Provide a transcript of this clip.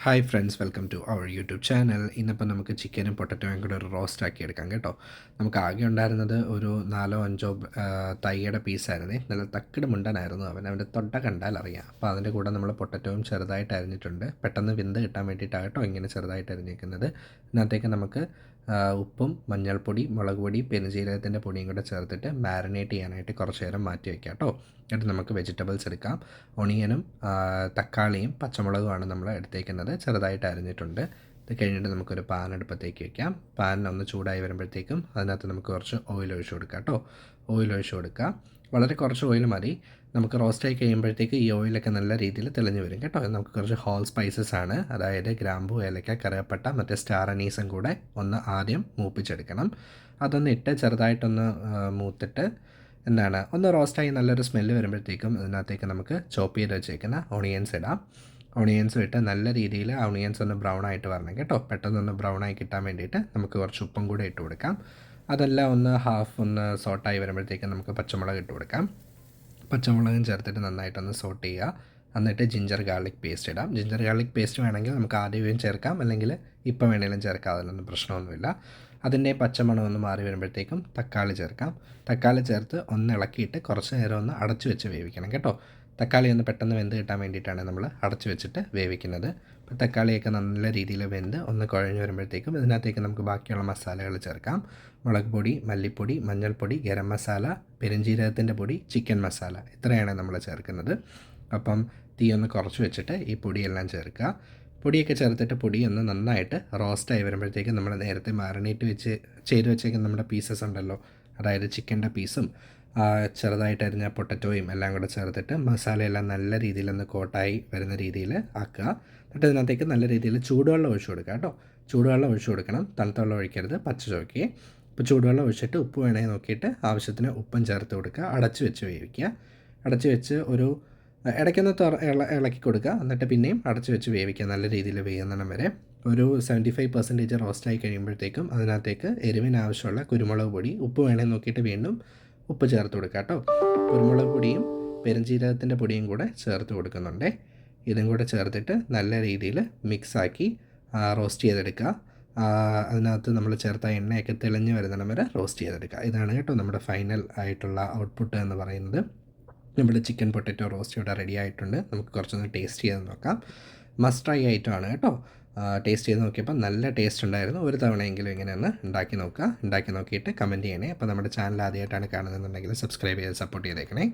Hi friends, welcome to our YouTube channel. ഇന്നിപ്പോൾ നമുക്ക് ചിക്കനും പൊട്ടറ്റോയും കൂടെ ഒരു റോസ്റ്റ് ആക്കി എടുക്കാം കേട്ടോ. നമുക്ക് ആകെ ഉണ്ടായിരുന്നത് ഒരു 4-5 തൈയുടെ പീസായിരുന്നേ. നല്ല തക്കിട് മുണ്ടനായിരുന്നു അവൻ്റെ തൊണ്ട കണ്ടാൽ അറിയാം. അപ്പോൾ അതിൻ്റെ കൂടെ നമ്മൾ പൊട്ടറ്റോയും ചെറുതായിട്ട് അരിഞ്ഞിട്ടുണ്ട്. പെട്ടെന്ന് വെന്ത് കിട്ടാൻ വേണ്ടിയിട്ടാണ് കേട്ടോ ഇങ്ങനെ ചെറുതായിട്ട് അരിഞ്ഞിരിക്കുന്നത്. ഇതിനകത്തേക്ക് നമുക്ക് ഉപ്പും മഞ്ഞൾപ്പൊടി, മുളക് പൊടി, പെരുംജീരകത്തിൻ്റെ പൊടിയും കൂടെ ചേർത്തിട്ട് മാരിനേറ്റ് ചെയ്യാനായിട്ട് കുറച്ച് നേരം മാറ്റി വയ്ക്കാം കേട്ടോ. എന്നിട്ട് നമുക്ക് വെജിറ്റബിൾസ് എടുക്കാം. ഒണിയനും തക്കാളിയും പച്ചമുളകുമാണ് നമ്മൾ എടുത്തേക്കുന്നത്, ചെറുതായിട്ട് അരിഞ്ഞിട്ടുണ്ട്. ഇത് കഴിഞ്ഞിട്ട് നമുക്കൊരു പാൻ അടുപ്പത്തേക്ക് വയ്ക്കാം. പാൻ ഒന്ന് ചൂടായി വരുമ്പോഴത്തേക്കും അതിനകത്ത് നമുക്ക് കുറച്ച് ഓയിൽ ഒഴിച്ച് കൊടുക്കാം കേട്ടോ. ഓയിൽ ഒഴിച്ച് കൊടുക്കുക. വളരെ കുറച്ച് ഓയിൽ മതി. നമുക്ക് റോസ്റ്റായി കഴിയുമ്പോഴത്തേക്ക് ഈ ഓയിലൊക്കെ നല്ല രീതിയിൽ തെളിഞ്ഞ് വരും കേട്ടോ. നമുക്ക് കുറച്ച് ഹോൾ സ്പൈസസ് ആണ്, അതായത് ഗ്രാമ്പു, ഏലക്ക, കറുവപ്പട്ട, മറ്റേ സ്റ്റാർ അനീസും കൂടെ ഒന്ന് ആദ്യം മൂപ്പിച്ചെടുക്കണം. അതൊന്ന് ഇട്ട് ചെറുതായിട്ടൊന്ന് മൂത്തിട്ട് ഒന്ന് റോസ്റ്റായി നല്ലൊരു സ്മെല്ല് വരുമ്പോഴത്തേക്കും ഇതിനകത്തേക്ക് നമുക്ക് ചോപ്പ് ചെയ്ത് വെച്ചേക്കുന്ന ഓണിയൻസ് ഇടാം. ഓണിയൻസും ഇട്ട് നല്ല രീതിയിൽ ഓണിയൻസ് ഒന്ന് ബ്രൗൺ ആയിട്ട് വരണം കേട്ടോ. പെട്ടെന്നൊന്ന് ബ്രൗൺ ആയി കിട്ടാൻ വേണ്ടിയിട്ട് നമുക്ക് കുറച്ച് ഉപ്പും കൂടെ ഇട്ട് കൊടുക്കാം. അതെല്ലാം ഒന്ന് സോട്ടായി വരുമ്പോഴത്തേക്കും നമുക്ക് പച്ചമുളക് ഇട്ട് കൊടുക്കാം. പച്ചമുളകും ചേർത്തിട്ട് നന്നായിട്ടൊന്ന് സോട്ട് ചെയ്യുക. എന്നിട്ട് ജിഞ്ചർ ഗാർലിക് പേസ്റ്റ് ഇടാം. ജിഞ്ചർ ഗാർലിക് പേസ്റ്റ് വേണമെങ്കിൽ നമുക്ക് ആദ്യമേ ചേർക്കാം, അല്ലെങ്കിൽ ഇപ്പം വേണമെങ്കിലും ചേർക്കാം, അതിലൊന്നും പ്രശ്നമൊന്നുമില്ല. അതിൻ്റെ പച്ചമണം ഒന്ന് മാറി വരുമ്പോഴത്തേക്കും തക്കാളി ചേർക്കാം. തക്കാളി ചേർത്ത് ഒന്ന് ഇളക്കിയിട്ട് കുറച്ച് നേരം ഒന്ന് അടച്ചു വെച്ച് വേവിക്കണം കേട്ടോ. തക്കാളി ഒന്ന് പെട്ടെന്ന് വെന്ത് കിട്ടാൻ വേണ്ടിയിട്ടാണ് നമ്മൾ അടച്ചു വെച്ചിട്ട് വേവിക്കുന്നത്. അപ്പോൾ തക്കാളിയൊക്കെ നല്ല രീതിയിൽ വെന്ത് ഒന്ന് കുഴഞ്ഞ് വരുമ്പോഴത്തേക്കും ഇതിനകത്തേക്ക് നമുക്ക് ബാക്കിയുള്ള മസാലകൾ ചേർക്കാം. മുളക് പൊടി, മല്ലിപ്പൊടി, മഞ്ഞൾപ്പൊടി, ഗരം മസാല, പെരുംജീരകത്തിൻ്റെ പൊടി, ചിക്കൻ മസാല, ഇത്രയാണ് നമ്മൾ ചേർക്കുന്നത്. അപ്പം തീ ഒന്ന് കുറച്ച് വെച്ചിട്ട് ഈ പൊടിയെല്ലാം ചേർക്കുക. പൊടിയൊക്കെ ചേർത്തിട്ട് പൊടി ഒന്ന് നന്നായിട്ട് റോസ്റ്റായി വരുമ്പോഴത്തേക്കും നമ്മൾ നേരത്തെ മാറിനേറ്റ് ചെയ്ത് വെച്ചേക്കുന്ന നമ്മുടെ പീസസ് ഉണ്ടല്ലോ, അതായത് ചിക്കൻ്റെ പീസും ചെറുതായിട്ട് അരിഞ്ഞ പൊട്ടറ്റോയും എല്ലാം കൂടെ ചേർത്തിട്ട് മസാലയെല്ലാം നല്ല രീതിയിലൊന്ന് കോട്ടായി വരുന്ന രീതിയിൽ ആക്കുക. എന്നിട്ട് ഇതിനകത്തേക്ക് നല്ല രീതിയിൽ ചൂടുവെള്ളം ഒഴിച്ചു കൊടുക്കുക കേട്ടോ. ചൂടുവെള്ളം ഒഴിച്ചു കൊടുക്കണം, തണുത്ത വെള്ളം ഒഴിക്കരുത്, പച്ച ചോയ്ക്ക്. ഇപ്പോൾ ചൂടുവെള്ളം ഒഴിച്ചിട്ട് ഉപ്പ് വേണമെങ്കിൽ നോക്കിയിട്ട് ആവശ്യത്തിന് ഉപ്പും ചേർത്ത് കൊടുക്കുക. അടച്ച് വെച്ച് വേവിക്കുക. അടച്ച് വെച്ച് ഒരു ഇടയ്ക്കൊന്ന് ഇളക്കി കൊടുക്കുക. എന്നിട്ട് പിന്നെയും അടച്ച് വെച്ച് വേവിക്കുക, നല്ല രീതിയിൽ വേകുന്നിടം വരെ. ഒരു 75% റോസ്റ്റായി കഴിയുമ്പോഴത്തേക്കും അതിനകത്തേക്ക് എരിവിന് ആവശ്യമുള്ള കുരുമുളക് പൊടി, ഉപ്പ് വേണമെങ്കിൽ നോക്കിയിട്ട് വീണ്ടും ഉപ്പ് ചേർത്ത് കൊടുക്കുക കേട്ടോ. കുരുമുളക് പൊടിയും പെരുംജീരകത്തിൻ്റെ പൊടിയും കൂടെ ചേർത്ത് കൊടുക്കുന്നുണ്ട്. ഇതും കൂടെ ചേർത്തിട്ട് നല്ല രീതിയിൽ മിക്സാക്കി റോസ്റ്റ് ചെയ്തെടുക്കുക. അതിനകത്ത് നമ്മൾ ചേർത്ത എണ്ണയൊക്കെ തെളിഞ്ഞ് വരുന്നിടം വരെ റോസ്റ്റ് ചെയ്തെടുക്കുക. ഇതാണ് കേട്ടോ നമ്മുടെ ഫൈനൽ ആയിട്ടുള്ള ഔട്ട്പുട്ട് എന്ന് പറയുന്നത്. നമ്മുടെ ചിക്കൻ പൊട്ടറ്റോ റോസ്റ്റ് ഇവിടെ റെഡി ആയിട്ടുണ്ട്. നമുക്ക് കുറച്ചൊന്ന് ടേസ്റ്റ് ചെയ്ത് നോക്കാം. മസ്റ്റ് ട്രൈ ഐറ്റമാണ് കേട്ടോ. ടേസ്റ്റ് ചെയ്ത് നോക്കിയപ്പോൾ നല്ല ടേസ്റ്റ് ഉണ്ടായിരുന്നു. ഒരു തവണയെങ്കിലും ഇങ്ങനെ ഒന്ന് ഉണ്ടാക്കി നോക്കുക. ഉണ്ടാക്കി നോക്കിയിട്ട് കമൻറ്റ് ചെയ്യണേ. അപ്പോൾ നമ്മുടെ ചാനൽ ആദ്യമായിട്ടാണ് കാണുന്നതെന്നുണ്ടെങ്കിൽ സബ്സ്ക്രൈബ് ചെയ്ത് സപ്പോർട്ട് ചെയ്തേക്കണേ.